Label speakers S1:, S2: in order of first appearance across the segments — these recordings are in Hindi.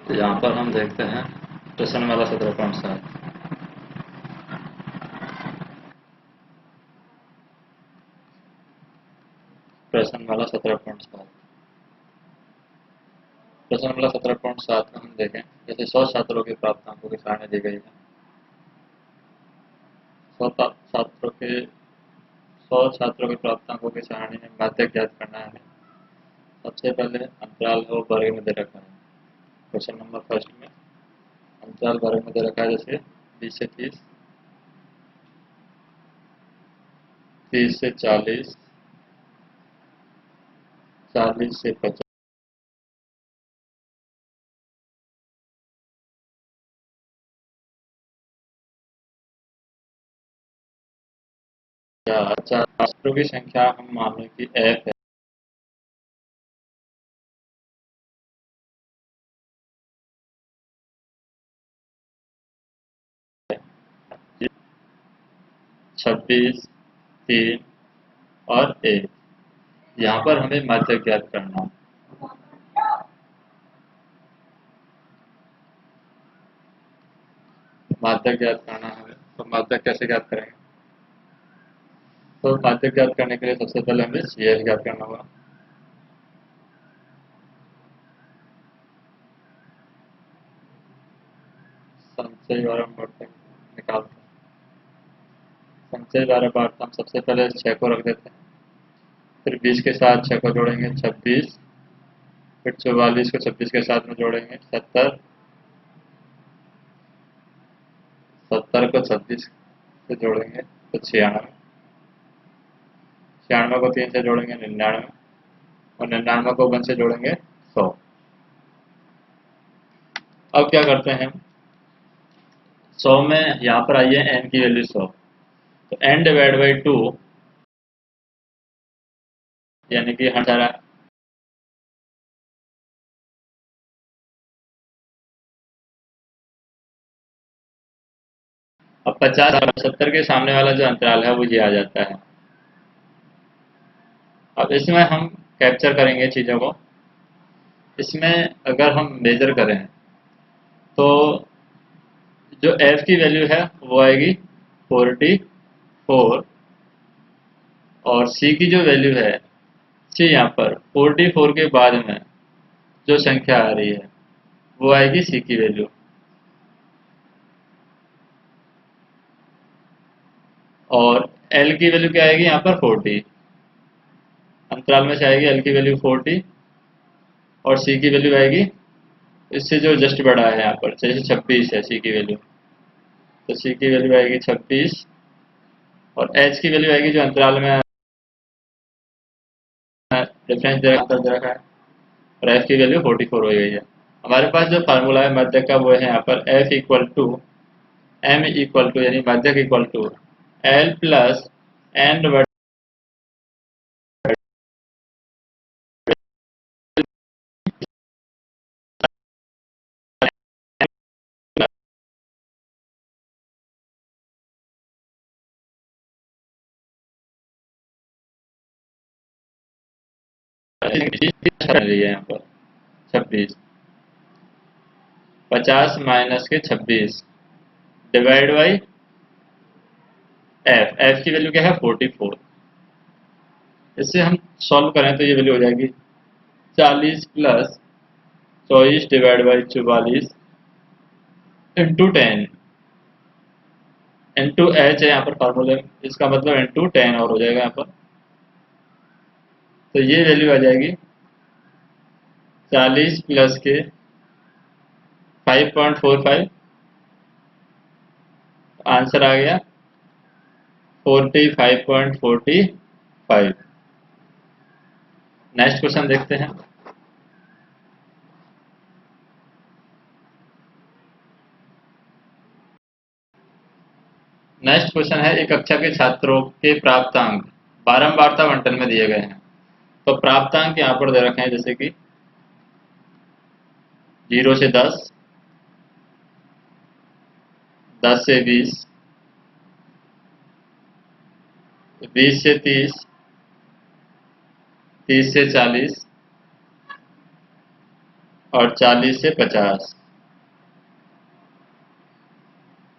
S1: तो यहाँ पर हम देखते हैं प्रश्न वाला 17.7। प्रश्न वाला 17.7 प्रश्न वाला 17.7 में हम देखें जैसे 100 छात्रों के प्राप्तांकों की सारणी दी गई है। 100 छात्रों के प्राप्तांकों की सारणी में माध्यक ज्ञात करना है। सबसे पहले अंतराल को वर्ग में दे रखा है। क्वेश्चन नंबर फर्स्ट में अंतराल वर्ग में दे रखा है, जैसे 20 से 30, 30 से 40, 40 से 50, छात्रों की संख्या हम माने कि f है। ये 26, 3 और 1। यहाँ पर हमें माध्यक ज्ञात करना है। माध्यक ज्ञात करना है, तो माध्यक कैसे ज्ञात करेंगे? तो माध्यक ज्ञात करने के लिए सबसे पहले हमें CH ज्ञात करना होगा। संचय बारंबारता निकालते हैं। संचय बारंबारता हम सबसे पहले 6 को रख देते हैं, फिर 20 के साथ 6 को जोड़ेंगे 26, फिर 44 को 26 के साथ में जोड़ेंगे 70, 70 को 26 से जोड़ेंगे तो 96, 96 को 3 से जोड़ेंगे 99, और 99 को 1 से जोड़ेंगे 100। अब क्या करते हैं, 100 में यहाँ पर आई है n की वैल्यू 100, तो n डिवाइड बाई 2 यानी कि 100। अब 50 और 70 के सामने वाला जो अंतराल है वो ये आ जाता है। अब इसमें हम कैप्चर करेंगे चीज़ों को। इसमें अगर हम मेजर करें तो जो f की वैल्यू है वो आएगी 44, और c की जो वैल्यू है, c यहाँ पर 44 के बाद में जो संख्या आ रही है वो आएगी c की वैल्यू, और l की वैल्यू क्या आएगी यहाँ पर 40। अंतराल में से आएगी l की वैल्यू 40 और c की वैल्यू आएगी इससे जो जस्ट बड़ा है, यहाँ पर जैसे 26 है c की वैल्यू, तो c की वैल्यू आएगी 26, और h की वैल्यू आएगी जो अंतराल में डिफरेंस दे रखा है, और f की वैल्यू 44 हो गई है। हमारे पास जो फार्मूला है माध्यक का वो है यहाँ पर f equal to m equal to, यानी माध्यक equal to l plus n है यहाँ पर 26, 50 माइनस के 26 डिवाइड बाई f की वैल्यू क्या है 44। इससे हम सॉल्व करें तो ये वैल्यू हो जाएगी 40 plus 24 divide by 44 into 10 into H है यहाँ पर फार्मूले, इसका मतलब इंटू 10 और हो जाएगा यहाँ पर। तो ये वैल्यू आ जाएगी 40 प्लस के 5.45, आंसर आ गया 45.45। नेक्स्ट क्वेश्चन देखते हैं। नेक्स्ट क्वेश्चन है, एक कक्षा के छात्रों के प्राप्तांक बारंबारता बंटन में दिए गए हैं। तो प्राप्तांक यहाँ पर दे रखे हैं, जैसे कि 0 से 10, 10 से 20, 20 से 30, 30 से 40 और 40 से 50।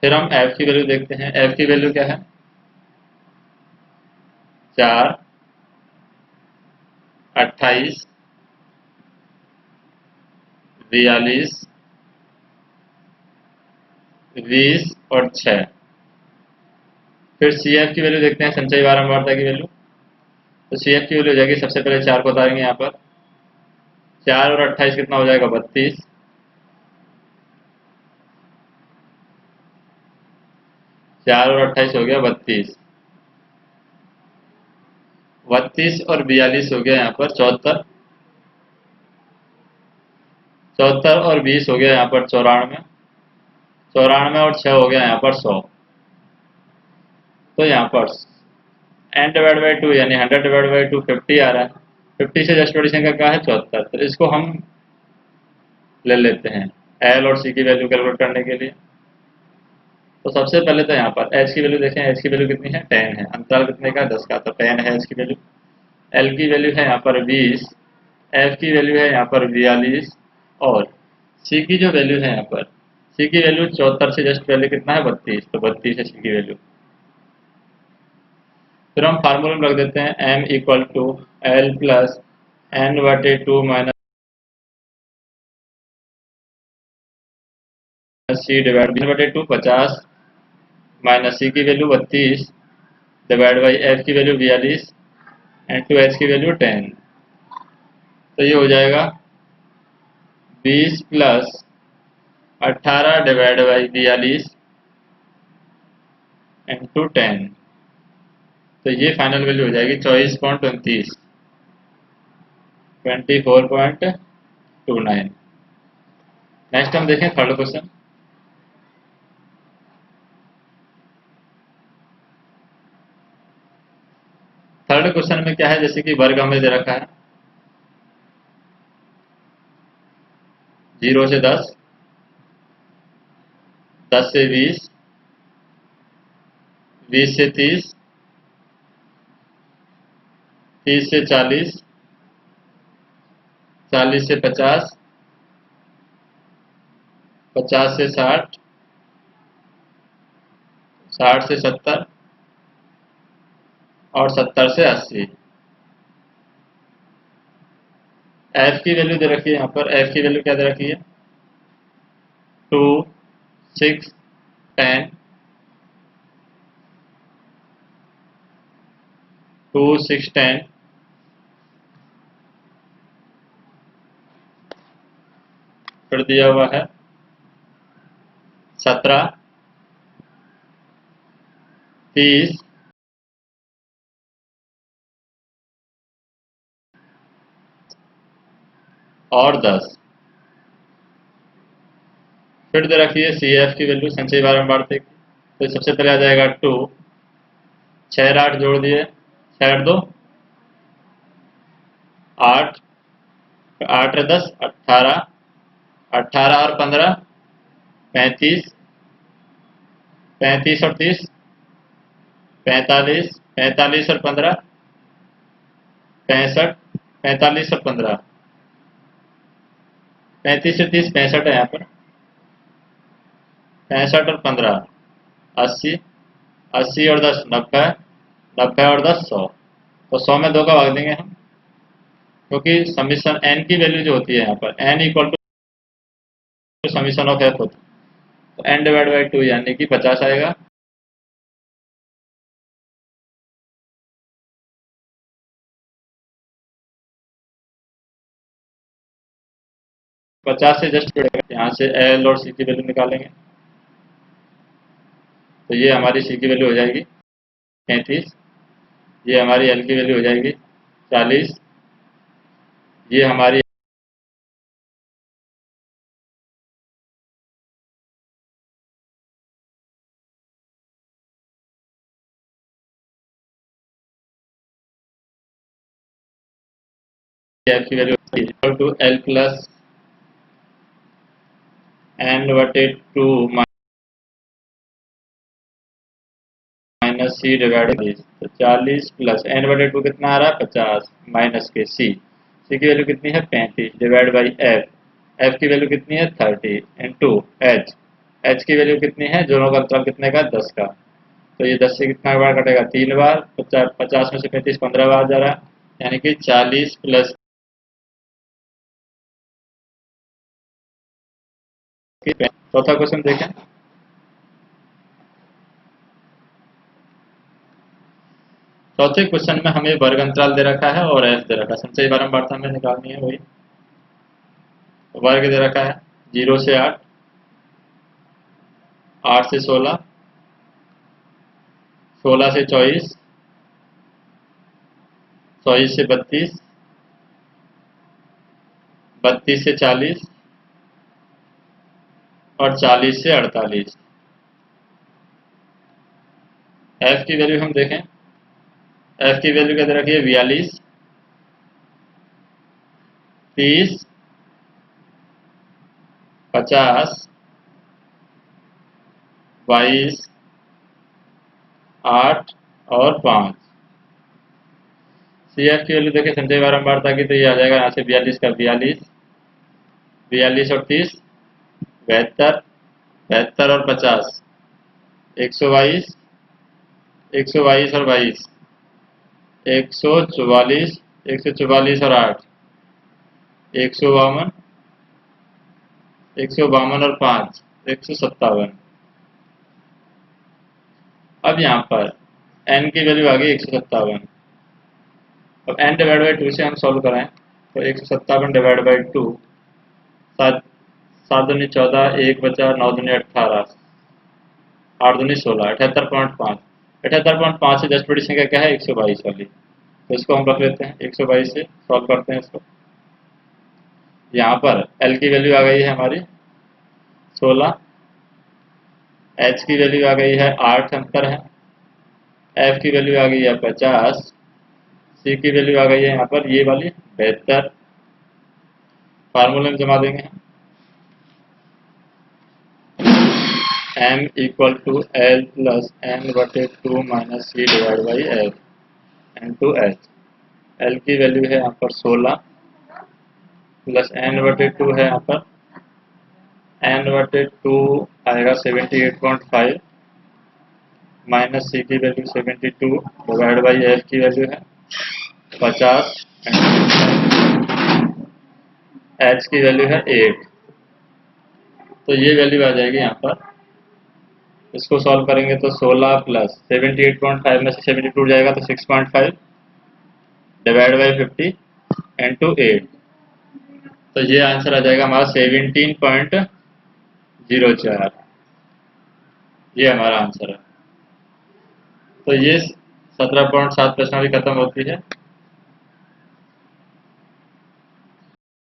S1: फिर हम f की वैल्यू देखते हैं। f की वैल्यू क्या है? 4, 28, 42, 20 और 6। फिर CF की वैल्यू देखते हैं, संचयी बारंबारता की वैल्यू। तो CF की वैल्यू हो जाएगी, सबसे पहले 4 को उतारेंगे यहाँ पर। 4 और 28 कितना हो जाएगा? 32। 4 और 28 हो गया 32। 32 और 42 हो गया यहाँ पर 74। 74 और 20 हो गया यहाँ पर 94। 94 और 6 हो गया यहाँ पर 100। तो यहाँ पर n डिवाइड बाई 2 यानी 100 डिवाइड बाई 2 50 आ रहा है। 50 से जस्ट बड़ी संख्या क्या है? 74। तो इसको हम ले लेते हैं L और C की वैल्यू कैलकुलेट करने के लिए। तो सबसे पहले तो यहाँ पर H की वैल्यू देखें। H की वैल्यू कितनी है? 10 है। अंतराल कितने का? 10 का। तो 10 है H की वैल्यू। L की वैल्यू है यहाँ पर 20। F की वैल्यू है यहाँ पर 42। और C की जो वैल्यू है यहाँ पर, C की वैल्यू 74 से जस्ट पहले कितना है? 32। तो 32 है C की वैल्यू। फिर हम फार्मूला में रख देते हैं m equal to L plus n बटे 2 माइनस C डिवाइड बटे 2 50 माइनस C की वैल्यू 32 डिवाइड बाई F की वैल्यू 42 एंड टू H की वैल्यू 10। तो ये हो जाएगा 20 प्लस 18 डिवाइड बाई 42 इंटू 10। तो ये फाइनल वैल्यू हो जाएगी 24.29, 24.29। नेक्स्ट हम देखें थर्ड क्वेश्चन। थर्ड क्वेश्चन में क्या है, जैसे कि वर्ग हमें दे रखा है 0 से 10, 10 से 20, 20 से 30, 30 से 40, 40 से 50, 50 से 60, 60 से 70 और 70 से 80। एफ की वैल्यू दे रखी है यहाँ पर। एफ की वैल्यू क्या दे रखी है? 2, 6, 10, 2, 6, 10, फिर दिया हुआ है 17, 30 और 10। फिर दे रखी है सी एफ की वैल्यू, संचयी बारंबारता की। तो सबसे पहले आ जाएगा 2, 6 और 8 जोड़ दिए, 6 और 2 8, 8 और 10 18, 18 और 15 35, 35 और 30 45, 45 और 15 65, 45 और 15 35 से 30 65 है यहाँ पर। 65 और 15 80, 80 और 10 90, 90 और 10 100। तो 100 में 2 का भाग देंगे हम, क्योंकि समीशन n की वैल्यू जो होती है यहाँ पर n equal to summation of f होता है। तो n डिवाइड बाई 2 यानी कि 50 आएगा। पचास से जस्ट यहाँ से एल और सी की वैल्यू निकालेंगे। तो ये हमारी सी की वैल्यू हो जाएगी 33, ये हमारी एल की वैल्यू हो जाएगी 40, ये हमारी एफ की value equal to L plus N बटे 2 माइनस सी डिवाइड बाई। तो 40 प्लस एन बटे 2 कितना आ रहा है? 50 माइनस के सी, सी की वैल्यू कितनी है? 35 डिवाइड बाई एफ। एफ की वैल्यू कितनी है 30 इंटू एच, एच की वैल्यू कितनी है, दोनों का अंतराल कितने का 10 का, तो ये 10 से कितना बार कटेगा 3 बार, 50 में से 35 15 बार जा रहा है, यानी कि 40 प्लस। चौथा क्वेश्चन देखें। चौथे क्वेश्चन में हमें वर्ग अंतराल दे रखा है और एफ दे रखा है, संचयी बारंबारता में निकालनी है वही। वर्ग दे रखा है 0 से 8, 8 से 16, 16 से 24, 24 से 32, 32 से 40 और 40 से 48। एफ की वैल्यू हम देखें, एफ की वैल्यू क्या दे रखी है 42, 30, 50, 22, 8 और 5। सी एफ की वैल्यू देखें संचयी बारंबारता की, तो ये आ जाएगा यहाँ से 42 का 42, 42 और 30 72, 72 और 50 122, 122 और 22 144, 144 और 8 152, 152 और 5 157। अब यहाँ पर n की वैल्यू आ गई 157। अब n डिवाइड बाई 2 से हम सॉल्व कराएं तो 157 डिवाइड बाई 2, 7 7 दूनी 14, 1 बचा, 9 दूनी 18, 8 दूनी 16, 78.5। 78.5 से जस्ट बड़ी संख्या क्या है 122 वाली, तो इसको हम रख लेते हैं 122 से सॉल्व करते हैं इसको। यहाँ पर L की वैल्यू आ गई है हमारी 16, H की वैल्यू आ गई है 8 अंतर है, F की वैल्यू आ गई है 50, C की वैल्यू आ गई है यहाँ पर ये वाली 72। फार्मूले में जमा देंगे m equal to L plus n बटे 2 minus C divide by F into H. L की वैल्यू है यहाँ पर 16 प्लस n बटे 2 है यहाँ पर n बटे 2 आएगा 78.5 माइनस सी की वैल्यू 72 डिवाइड बाई एफ की वैल्यू है 50, एच की वैल्यू है 8। तो ये वैल्यू आ जाएगी यहाँ पर, इसको सॉल्व करेंगे तो 16 प्लस 78.5 में से 72 जाएगा तो 6.5 डिवाइड बाई 50 इंटू 8, तो ये आंसर आ जाएगा हमारा 17.04। ये हमारा आंसर है। तो ये 17.7 प्रश्न भी खत्म होती है।